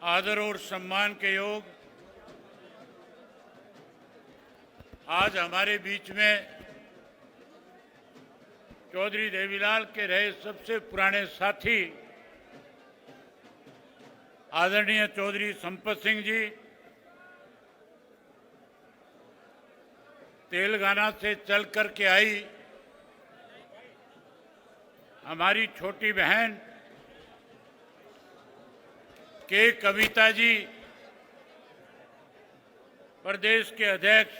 आदर और सम्मान के योग आज हमारे बीच में चौधरी देवीलाल के रहे सबसे पुराने साथी आदरणीय चौधरी संपत सिंह जी तेलंगाना से चल कर के आई हमारी छोटी बहन के कविता जी प्रदेश के अध्यक्ष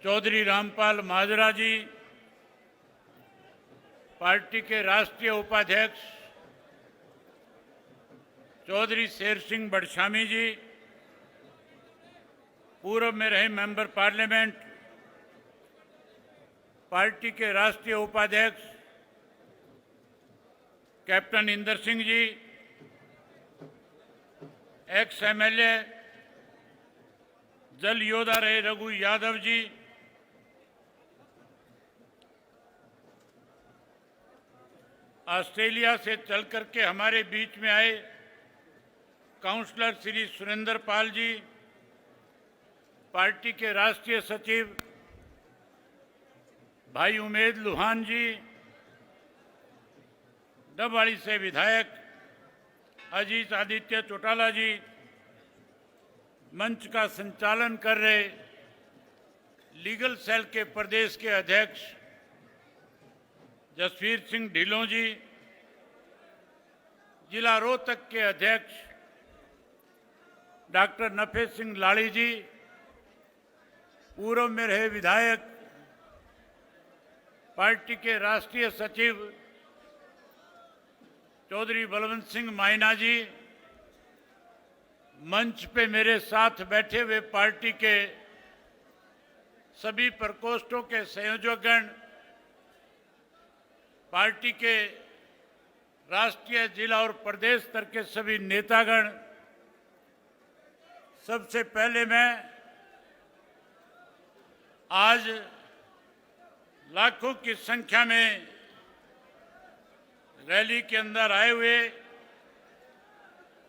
चौधरी रामपाल माजरा जी पार्टी के राष्ट्रीय उपाध्यक्ष चौधरी शेर सिंह बड़शामी जी पूर्व में रहे मेंबर पार्लियामेंट पार्टी के राष्ट्रीय उपाध्यक्ष captain Inder Singh ji ex MLA जल योद्धा रहे रघु यादव जी ऑस्ट्रेलिया से चल करके हमारे बीच में आए काउंसलर श्री सुरेंद्र पाल जी पार्टी के राष्ट्रीय सचिव भाई उमेद लुहान जी डबवाड़ी से विधायक अजीत आदित्य चौटाला जी मंच का संचालन कर रहे लीगल सेल के प्रदेश के अध्यक्ष जसवीर सिंह ढिल्लों जी जिला रोहतक के अध्यक्ष डॉक्टर नफे सिंह लाड़ी जी पूर्व में रहे विधायक पार्टी के राष्ट्रीय सचिव चौधरी बलवंत सिंह मायना जी मंच पे मेरे साथ बैठे हुए पार्टी के सभी प्रकोष्ठों के संयोजकगण पार्टी के राष्ट्रीय जिला और प्रदेश स्तर के सभी नेतागण सबसे पहले मैं आज लाखों की संख्या में रैली के अंदर आए हुए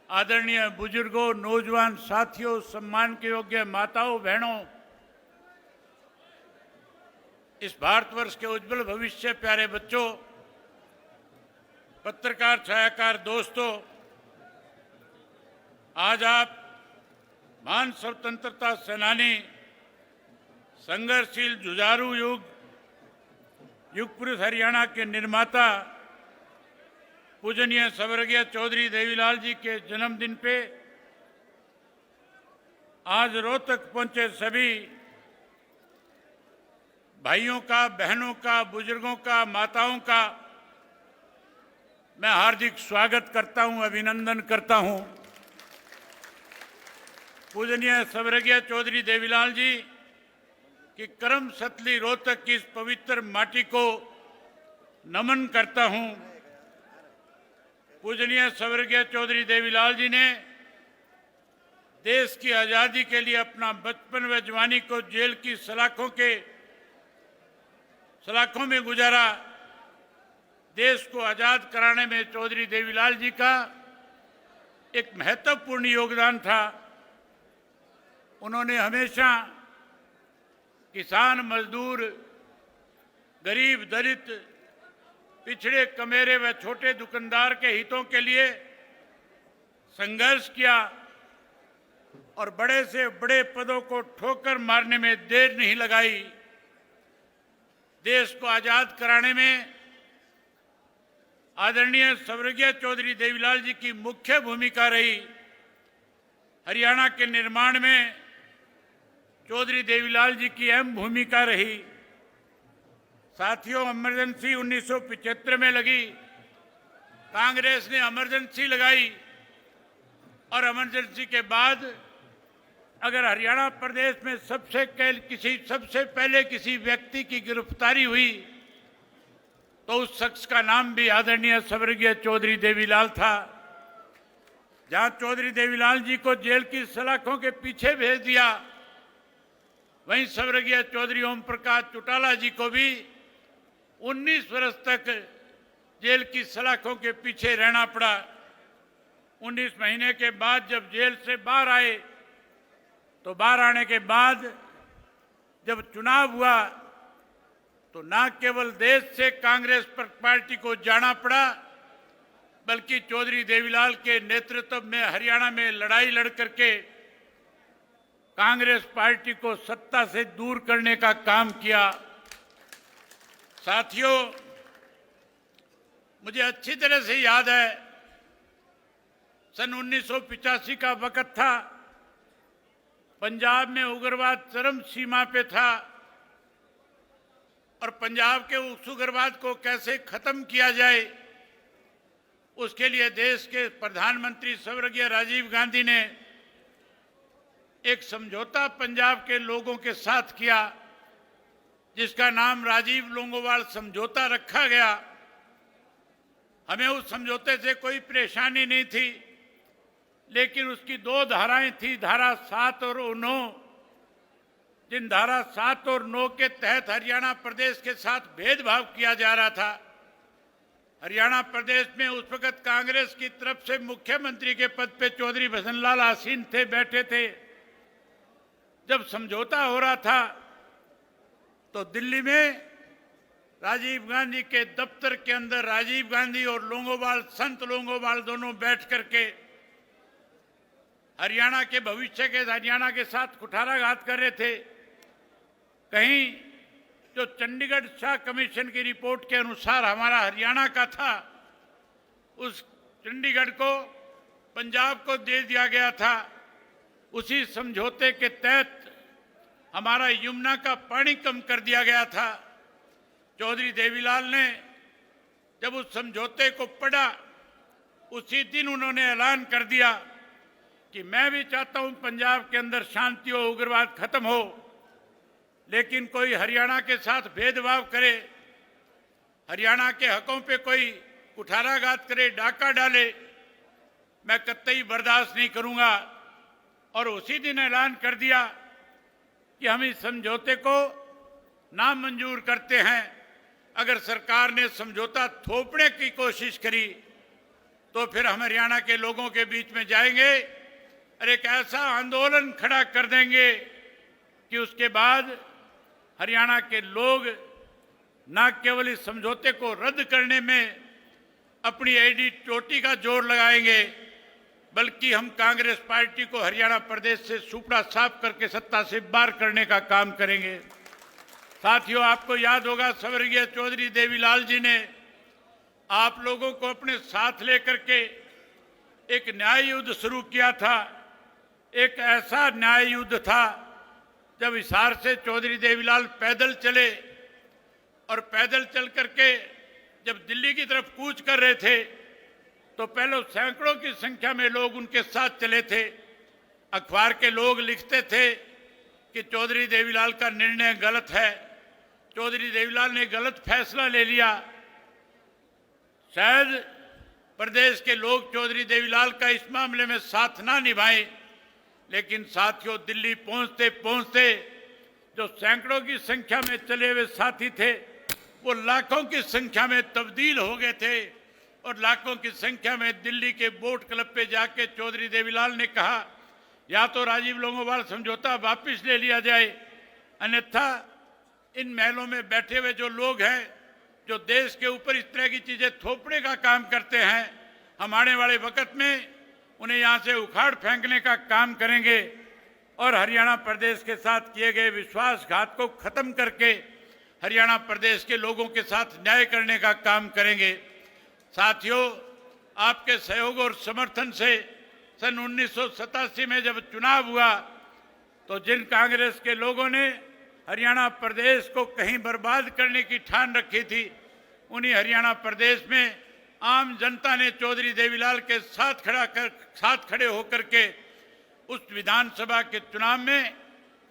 आदरणीय बुजुर्गों नौजवान साथियों सम्मान के योग्य माताओं बहनों इस भारतवर्ष के उज्जवल भविष्य प्यारे बच्चों पत्रकार छायाकार दोस्तों आज आप महान स्वतंत्रता सेनानी संघर्षशील जुझारू युग पुरुष हरियाणा के निर्माता पूजनीय स्वर्गीय चौधरी देवीलाल जी के जन्मदिन पे आज रोहतक पहुंचे सभी भाइयों का बहनों का बुजुर्गों का माताओं का मैं हार्दिक स्वागत करता हूं अभिनंदन करता हूं। पूजनीय स्वर्गीय चौधरी देवीलाल जी की करम सतली रोहतक की इस पवित्र माटी को नमन करता हूं। पूजनीय स्वर्गीय चौधरी देवीलाल जी ने देश की आज़ादी के लिए अपना बचपन व जवानी को जेल की सलाखों में गुजारा। देश को आज़ाद कराने में चौधरी देवीलाल जी का एक महत्वपूर्ण योगदान था। उन्होंने हमेशा किसान मजदूर गरीब दलित पिछड़े कमेरे व छोटे दुकानदार के हितों के लिए संघर्ष किया और बड़े से बड़े पदों को ठोकर मारने में देर नहीं लगाई। देश को आजाद कराने में आदरणीय स्वर्गीय चौधरी देवीलाल जी की मुख्य भूमिका रही। हरियाणा के निर्माण में चौधरी देवीलाल जी की अहम भूमिका रही। साथियों इमरजेंसी 1975 में लगी, कांग्रेस ने इमरजेंसी लगाई और इमरजेंसी के बाद अगर हरियाणा प्रदेश में सबसे पहले किसी व्यक्ति की गिरफ्तारी हुई तो उस शख्स का नाम भी आदरणीय स्वर्गीय चौधरी देवीलाल था। जहां चौधरी देवीलाल जी को जेल की सलाखों के पीछे भेज दिया, वहीं स्वर्गीय चौधरी ओम प्रकाश चौटाला जी को भी 19 वर्ष तक जेल की सलाखों के पीछे रहना पड़ा। 19 महीने के बाद जब जेल से बाहर आए तो बाहर आने के बाद जब चुनाव हुआ तो न केवल देश से कांग्रेस पार्टी को जाना पड़ा, बल्कि चौधरी देवीलाल के नेतृत्व में हरियाणा में लड़ाई लड़ करके कांग्रेस पार्टी को सत्ता से दूर करने का काम किया। साथियों, मुझे अच्छी तरह से याद है, सन 1985 का वक्त था, पंजाब में उग्रवाद चरम सीमा पे था और पंजाब के उस उग्रवाद को कैसे खत्म किया जाए, उसके लिए देश के प्रधानमंत्री स्वर्गीय राजीव गांधी ने एक समझौता पंजाब के लोगों के साथ किया, जिसका नाम राजीव लोंगोवाल समझौता रखा गया। हमें उस समझौते से कोई परेशानी नहीं थी, लेकिन उसकी दो धाराएं थी, धारा 7 और 9। जिन धारा 7 और 9 के तहत हरियाणा प्रदेश के साथ भेदभाव किया जा रहा था। हरियाणा प्रदेश में उस वक्त कांग्रेस की तरफ से मुख्यमंत्री के पद पे चौधरी भजनलाल आसीन थे, बैठे थे। जब समझौता हो रहा था तो दिल्ली में राजीव गांधी के दफ्तर के अंदर राजीव गांधी और लोंगोवाल, संत लोंगोवाल दोनों बैठ करके हरियाणा के भविष्य के, हरियाणा के साथ कुठाराघात कर रहे थे। कहीं जो चंडीगढ़ शाह कमीशन की रिपोर्ट के अनुसार हमारा हरियाणा का था, उस चंडीगढ़ को पंजाब को दे दिया गया था। उसी समझौते के तहत हमारा यमुना का पानी कम कर दिया गया था। चौधरी देवीलाल ने जब उस समझौते को पढ़ा, उसी दिन उन्होंने ऐलान कर दिया कि मैं भी चाहता हूं पंजाब के अंदर शांति हो, उग्रवाद खत्म हो, लेकिन कोई हरियाणा के साथ भेदभाव करे, हरियाणा के हकों पे कोई कुठाराघात करे, डाका डाले, मैं कतई बर्दाश्त नहीं करूंगा। और उसी दिन ऐलान कर दिया कि हम इस समझौते को नामंजूर करते हैं। अगर सरकार ने समझौता थोपने की कोशिश करी तो फिर हम हरियाणा के लोगों के बीच में जाएंगे और एक ऐसा आंदोलन खड़ा कर देंगे कि उसके बाद हरियाणा के लोग न केवल इस समझौते को रद्द करने में अपनी एडी चोटी का जोर लगाएंगे, बल्कि हम कांग्रेस पार्टी को हरियाणा प्रदेश से सुपड़ा साफ करके सत्ता से बाहर करने का काम करेंगे। साथियों, आपको याद होगा स्वर्गीय चौधरी देवीलाल जी ने आप लोगों को अपने साथ लेकर के एक न्याय युद्ध शुरू किया था। एक ऐसा न्याय युद्ध था जब हिसार से चौधरी देवीलाल पैदल चले और पैदल चल करके जब दिल्ली की तरफ कूच कर रहे थे तो पहले सैकड़ों की संख्या में लोग उनके साथ चले थे। अखबार के लोग लिखते थे कि चौधरी देवीलाल का निर्णय गलत है, चौधरी देवीलाल ने गलत फैसला ले लिया। शायद प्रदेश के लोग चौधरी देवीलाल का इस मामले में साथ ना निभाएं, लेकिन साथियों, दिल्ली पहुंचते पहुंचते जो सैकड़ों की संख्या में चले हुए साथी थे, वो लाखों की संख्या में तब्दील हो गए थे और लाखों की संख्या में दिल्ली के बोट क्लब पे जाके चौधरी देवीलाल ने कहा, या तो राजीव लोंगोवाल समझौता वापस ले लिया जाए, अन्यथा इन महलों में बैठे हुए जो लोग हैं, जो देश के ऊपर इस तरह की चीजें थोपने का काम करते हैं, हम आने वाले वक्त में उन्हें यहां से उखाड़ फेंकने का काम करेंगे और हरियाणा प्रदेश के साथ किए गए विश्वासघात को खत्म करके हरियाणा प्रदेश के लोगों के साथ न्याय करने का काम करेंगे। साथियों, आपके सहयोग और समर्थन से सन 1987 में जब चुनाव हुआ तो जिन कांग्रेस के लोगों ने हरियाणा प्रदेश को कहीं बर्बाद करने की ठान रखी थी, उन्हीं हरियाणा प्रदेश में आम जनता ने चौधरी देवीलाल के साथ खड़े होकर के उस विधानसभा के चुनाव में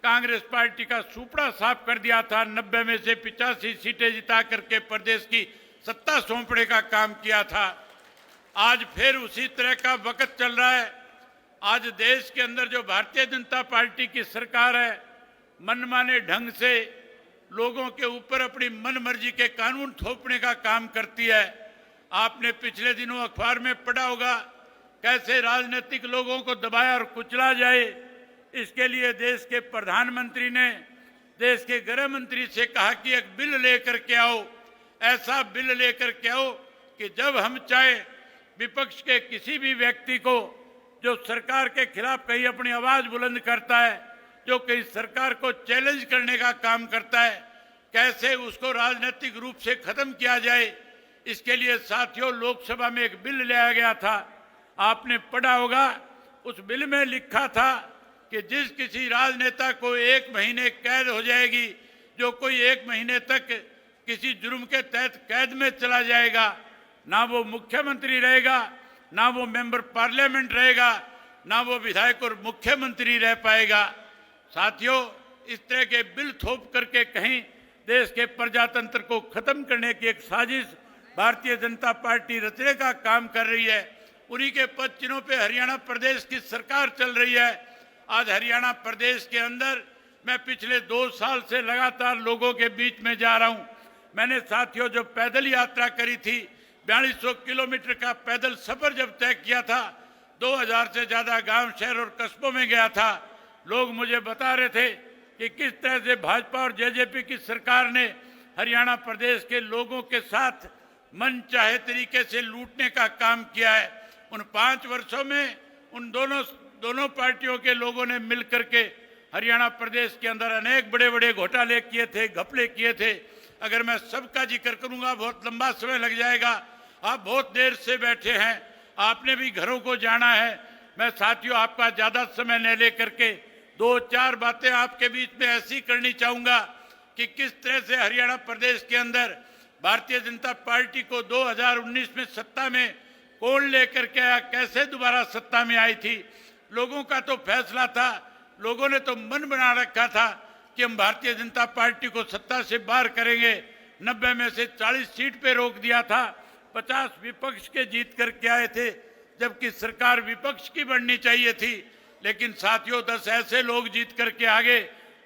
कांग्रेस पार्टी का सुपड़ा साफ कर दिया था। 90 में से 85 सीटें जिता करके प्रदेश की सत्ता सौंपने का काम किया था। आज फिर उसी तरह का वक्त चल रहा है। आज देश के अंदर जो भारतीय जनता पार्टी की सरकार है, मनमाने ढंग से लोगों के ऊपर अपनी मनमर्जी के कानून थोपने का काम करती है। आपने पिछले दिनों अखबार में पढ़ा होगा कैसे राजनीतिक लोगों को दबाया और कुचला जाए, इसके लिए देश के प्रधानमंत्री ने देश के गृह मंत्री से कहा कि एक बिल लेकर के आओ, ऐसा बिल लेकर के आओ कि जब हम चाहे विपक्ष के किसी भी व्यक्ति को जो सरकार के खिलाफ कहीं अपनी आवाज बुलंद करता है, जो कहीं सरकार को चैलेंज करने का काम करता है, कैसे उसको राजनीतिक रूप से खत्म किया जाए। इसके लिए साथियों लोकसभा में एक बिल लाया गया था, आपने पढ़ा होगा। उस बिल में लिखा था कि जिस किसी राजनेता को 1 महीने कैद हो जाएगी, जो कोई 1 महीने तक किसी जुर्म के तहत कैद में चला जाएगा, ना वो मुख्यमंत्री रहेगा, ना वो मेंबर पार्लियामेंट रहेगा, ना वो विधायक और मुख्यमंत्री रह पाएगा। साथियों, इस तरह के बिल थोप करके कहीं देश के प्रजातंत्र को खत्म करने की एक साजिश भारतीय जनता पार्टी रचने का काम कर रही है। उन्हीं के पद चिन्हों पे हरियाणा प्रदेश की सरकार चल रही है। आज हरियाणा प्रदेश के अंदर मैं पिछले 2 साल से लगातार लोगों के बीच में जा रहा हूं। मैंने साथियों जो पैदल यात्रा करी थी, 4200 किलोमीटर का पैदल सफर जब तय किया था, 2000 से ज्यादा गांव, शहर और कस्बों में गया था। लोग मुझे बता रहे थे कि किस तरह से भाजपा और जेजेपी की सरकार ने हरियाणा प्रदेश के लोगों के साथ मन चाहे तरीके से लूटने का काम किया है। उन 5 वर्षों में उन दोनों पार्टियों के लोगों ने मिलकर के हरियाणा प्रदेश के अंदर अनेक बड़े बड़े घोटाले किए थे, घपले किए थे। अगर मैं सबका जिक्र करूंगा बहुत लंबा समय लग जाएगा। आप बहुत देर से बैठे हैं, आपने भी घरों को जाना है। मैं साथियों आपका ज्यादा समय न लेकर के 2-4 बातें आपके बीच में ऐसी करनी चाहूंगा कि किस तरह से हरियाणा प्रदेश के अंदर भारतीय जनता पार्टी को 2019 में सत्ता में कौन लेकर के आया, कैसे दोबारा सत्ता में आई थी। लोगों का तो फैसला था, लोगों ने तो मन बना रखा था कि हम भारतीय जनता पार्टी को सत्ता से बाहर करेंगे। 90 में से 40 सीट पे रोक दिया था, 50 विपक्ष के जीत करके आए थे, जबकि सरकार विपक्ष की बननी चाहिए थी। लेकिन साथियों 10 ऐसे लोग जीत करके आगे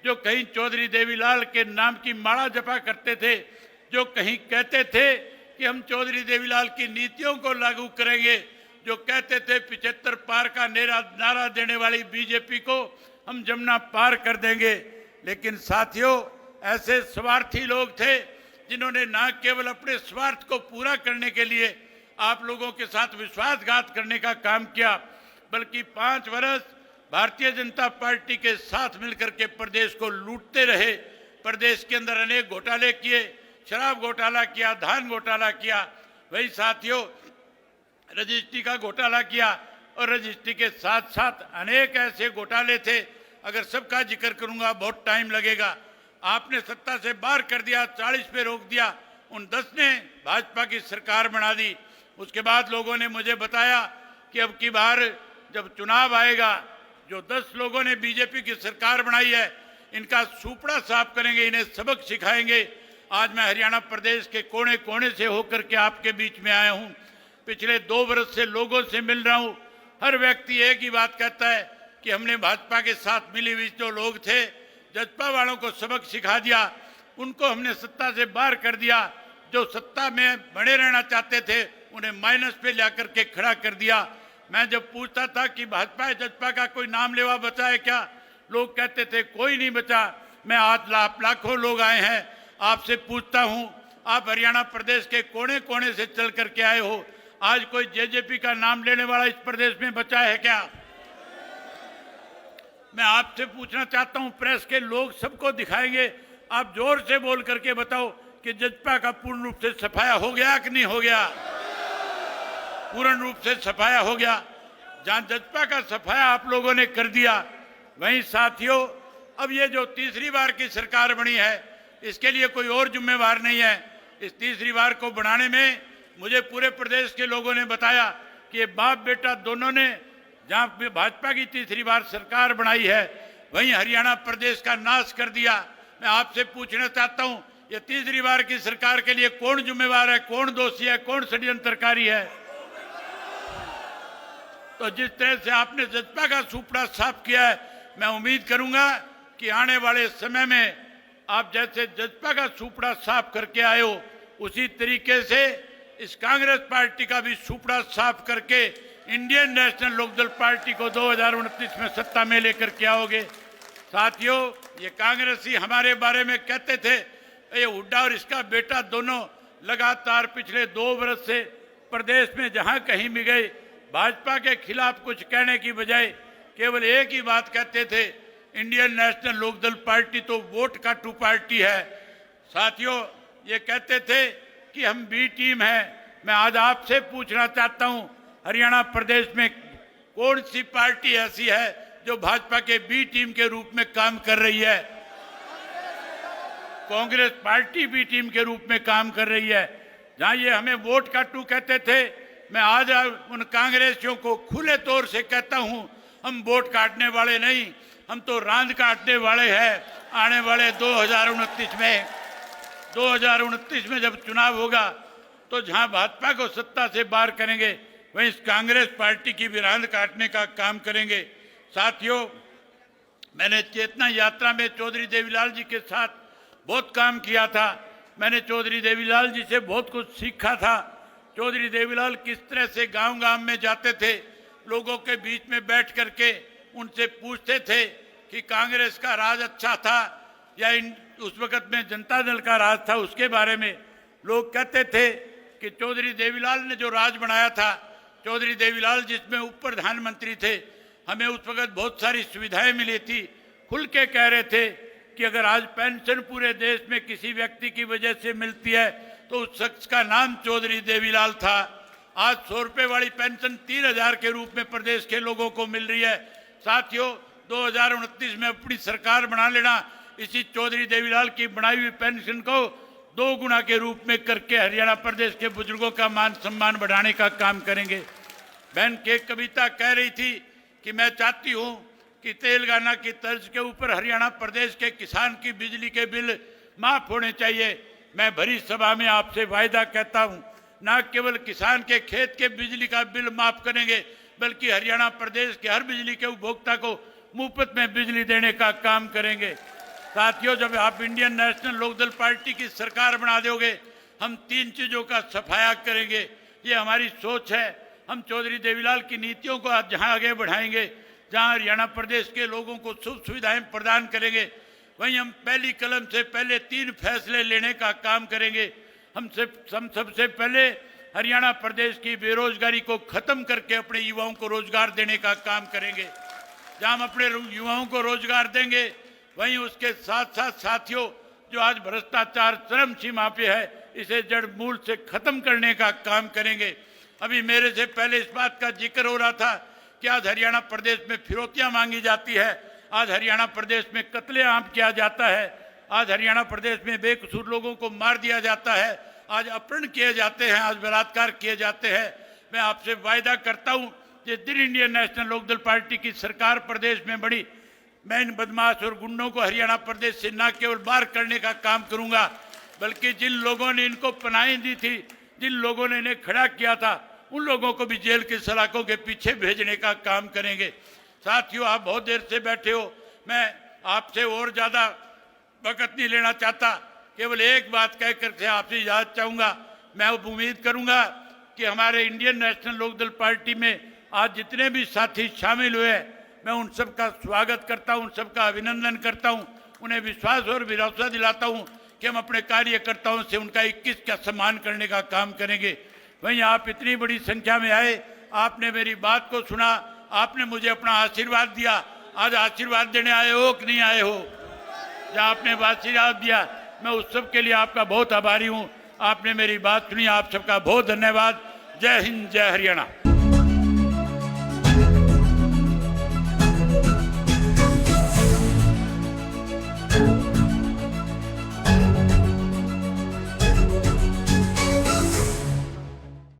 जो कहीं चौधरी देवीलाल के नाम की माला जपा करते थे, जो कहीं कहते थे कि हम चौधरी देवीलाल की नीतियों को लागू करेंगे, जो कहते थे 75 पार का नारा देने वाली बीजेपी को हम जमुना पार कर देंगे। लेकिन साथियों ऐसे स्वार्थी लोग थे जिन्होंने न केवल अपने स्वार्थ को पूरा करने के लिए आप लोगों के साथ विश्वासघात करने का काम किया, बल्कि 5 वर्ष भारतीय जनता पार्टी के साथ मिलकर के प्रदेश को लूटते रहे। प्रदेश के अंदर अनेक घोटाले किए, शराब घोटाला किया, धान घोटाला किया, वही साथियों रजिस्ट्री का घोटाला किया और रजिस्ट्री के साथ साथ अनेक ऐसे घोटाले थे, अगर सबका जिक्र करूंगा बहुत टाइम लगेगा। आपने सत्ता से बाहर कर दिया, 40 पे रोक दिया, उन 10 ने भाजपा की सरकार बना दी। उसके बाद लोगों ने मुझे बताया कि अब की बार जब चुनाव आएगा, जो 10 लोगों ने बीजेपी की सरकार बनाई है, इनका सूपड़ा साफ करेंगे, इन्हें सबक सिखाएंगे। आज मैं हरियाणा प्रदेश के कोने कोने से होकर के आपके बीच में आया हूं। पिछले 2 वर्ष से लोगों से मिल रहा हूं। हर व्यक्ति एक ही बात कहता है कि हमने भाजपा के साथ मिली हुई जो लोग थे, जजपा वालों को सबक सिखा दिया, उनको हमने सत्ता से बाहर कर दिया। जो सत्ता में बने रहना चाहते थे उन्हें माइनस पे लाकर के खड़ा कर दिया। मैं जब पूछता था कि भाजपा जजपा का कोई नाम लेवा बचा है क्या, लोग कहते थे कोई नहीं बचा। मैं आज लाखों लोग आए हैं, आपसे पूछता हूं, आप हरियाणा प्रदेश के कोने कोने से चल करके आए हो, आज कोई जेजेपी का नाम लेने वाला इस प्रदेश में बचा है क्या? मैं आपसे पूछना चाहता हूं, प्रेस के लोग सबको दिखाएंगे, आप जोर से बोल करके बताओ कि जजपा का पूर्ण रूप से सफाया हो गया कि नहीं हो गया? पूर्ण रूप से सफाया हो गया। जहां जजपा का सफाया आप लोगों ने कर दिया, वहीं साथियों अब ये जो तीसरी बार की सरकार बनी है, इसके लिए कोई और जिम्मेवार नहीं है। इस तीसरी बार को बनाने में मुझे पूरे प्रदेश के लोगों ने बताया कि ये बाप बेटा दोनों ने जहां भाजपा की तीसरी बार सरकार बनाई है, वहीं हरियाणा प्रदेश का नाश कर दिया। मैं आपसे पूछना चाहता हूं, ये तीसरी बार की सरकार के लिए कौन जिम्मेवार है, कौन दोषी है, कौन षड्यंत्रकारी है? तो जिस तरह से आपने जजपा का सूपड़ा साफ किया है, मैं उम्मीद करूंगा कि आने वाले समय में आप जैसे जजपा का सूपड़ा साफ करके आए हो, उसी तरीके से इस कांग्रेस पार्टी का भी सूपड़ा साफ करके इंडियन नेशनल लोकदल पार्टी को 2029 में सत्ता में लेकर के आओगे। साथियों, ये कांग्रेसी हमारे बारे में कहते थे, ये हुड्डा और इसका बेटा दोनों लगातार पिछले 2 वर्ष से प्रदेश में जहां कहीं भी गए भाजपा के खिलाफ कुछ कहने की बजाय केवल एक ही बात कहते थे, इंडियन नेशनल लोकदल पार्टी तो वोट काटू पार्टी है। साथियों, ये कहते थे कि हम बी टीम है। मैं आज आपसे पूछना चाहता हूं, हरियाणा प्रदेश में कौन सी पार्टी ऐसी है जो भाजपा के बी टीम के रूप में काम कर रही है? कांग्रेस पार्टी बी टीम के रूप में काम कर रही है। जहां ये हमें वोट काटू कहते थे, मैं आज उन कांग्रेसियों को खुले तौर से कहता हूं, हम वोट काटने वाले नहीं, हम तो रांद काटने वाले हैं। आने वाले 2029 में जब चुनाव होगा तो जहां भाजपा को सत्ता से बाहर करेंगे, वहीं इस कांग्रेस पार्टी की भी रांद काटने का काम करेंगे। साथियों, मैंने चेतना यात्रा में चौधरी देवीलाल जी के साथ बहुत काम किया था। मैंने चौधरी देवीलाल जी से बहुत कुछ सीखा था। चौधरी देवीलाल किस तरह से गांव-गांव में जाते थे, लोगों के बीच में बैठ करके उनसे पूछते थे कि कांग्रेस का राज अच्छा था या उस वक्त में जनता दल का राज था। उसके बारे में लोग कहते थे कि चौधरी देवीलाल ने जो राज बनाया था, चौधरी देवीलाल जिसमें उप प्रधानमंत्री थे, हमें उस वक्त बहुत सारी सुविधाएं मिली थी। खुल के कह रहे थे कि अगर आज पेंशन पूरे देश में किसी व्यक्ति की वजह से मिलती है तो उस शख्स का नाम चौधरी देवीलाल था। आज 100 रुपये वाली पेंशन 3000 के रूप में प्रदेश के लोगों को मिल रही है। साथियों, 2029 में अपनी सरकार बना लेना, इसी चौधरी देवीलाल की बनाई हुई पेंशन को 2 गुना के रूप में करके हरियाणा प्रदेश के बुजुर्गों का मान सम्मान बढ़ाने का काम करेंगे। बहन के कविता कह रही थी कि मैं चाहती हूं कि तेलंगाना की तर्ज के ऊपर हरियाणा प्रदेश के किसान की बिजली के बिल माफ होने चाहिए। मैं भरी सभा में आपसे वायदा कहता हूं, न केवल किसान के खेत के बिजली का बिल माफ करेंगे, बल्कि हरियाणा प्रदेश के हर बिजली के उपभोक्ता को मुफ्त में बिजली देने का काम करेंगे। साथियों, जब आप इंडियन नेशनल लोकदल पार्टी की सरकार बना दोगे, हम 3 चीजों का सफाया करेंगे। ये हमारी सोच है। हम चौधरी देवीलाल की नीतियों को जहां आगे बढ़ाएंगे, जहां हरियाणा प्रदेश के लोगों को सुख सुविधाएं प्रदान करेंगे, वहीं हम पहली कलम से पहले 3 फैसले लेने का काम करेंगे। हम सबसे पहले हरियाणा प्रदेश की बेरोजगारी को खत्म करके अपने युवाओं को रोजगार देने का काम करेंगे। जहां हम अपने युवाओं को रोजगार देंगे, वहीं उसके साथ साथ साथियों, जो आज भ्रष्टाचार चरम सीमा पे है, इसे जड़ मूल से खत्म करने का काम करेंगे। अभी मेरे से पहले इस बात का जिक्र हो रहा था कि आज हरियाणा प्रदेश में फिरौतियां मांगी जाती है, आज हरियाणा प्रदेश में कत्लेआम किया जाता है, आज हरियाणा प्रदेश में बेकसूर लोगों को मार दिया जाता है, आज अपहरण किए जाते हैं, आज बलात्कार किए जाते हैं। मैं आपसे वायदा करता हूं, जिस दिन इंडियन नेशनल लोकदल पार्टी की सरकार प्रदेश में बड़ी, मैं इन बदमाश और गुंडों को हरियाणा प्रदेश से न केवल बाहर करने का काम करूंगा, बल्कि जिन लोगों ने इनको पनाही दी थी, जिन लोगों ने इन्हें खड़ा किया था, उन लोगों को भी जेल की सलाखों के पीछे भेजने का काम करेंगे। साथियों, आप बहुत देर से बैठे हो, मैं आपसे और ज्यादा वक्त नहीं लेना चाहता। केवल एक बात कह करके आपसे इजाजत चाहूंगा। मैं उम्मीद करूंगा कि हमारे इंडियन नेशनल लोकदल पार्टी में आज जितने भी साथी शामिल हुए, मैं उन सब का स्वागत करता हूं, उन सबका अभिनंदन करता हूं, उन्हें विश्वास और भरोसा दिलाता हूं कि हम अपने कार्यकर्ताओं से उनका 21 का सम्मान करने का काम करेंगे। वहीं आप इतनी बड़ी संख्या में आए, आपने मेरी बात को सुना, आपने मुझे अपना आशीर्वाद दिया। आज आशीर्वाद देने आए हो कि नहीं आए हो? जहाँ आपने आशीर्वाद दिया, मैं उस सब के लिए आपका बहुत आभारी हूँ। आपने मेरी बात सुनी, आप सबका बहुत धन्यवाद। जय हिंद, जय हरियाणा।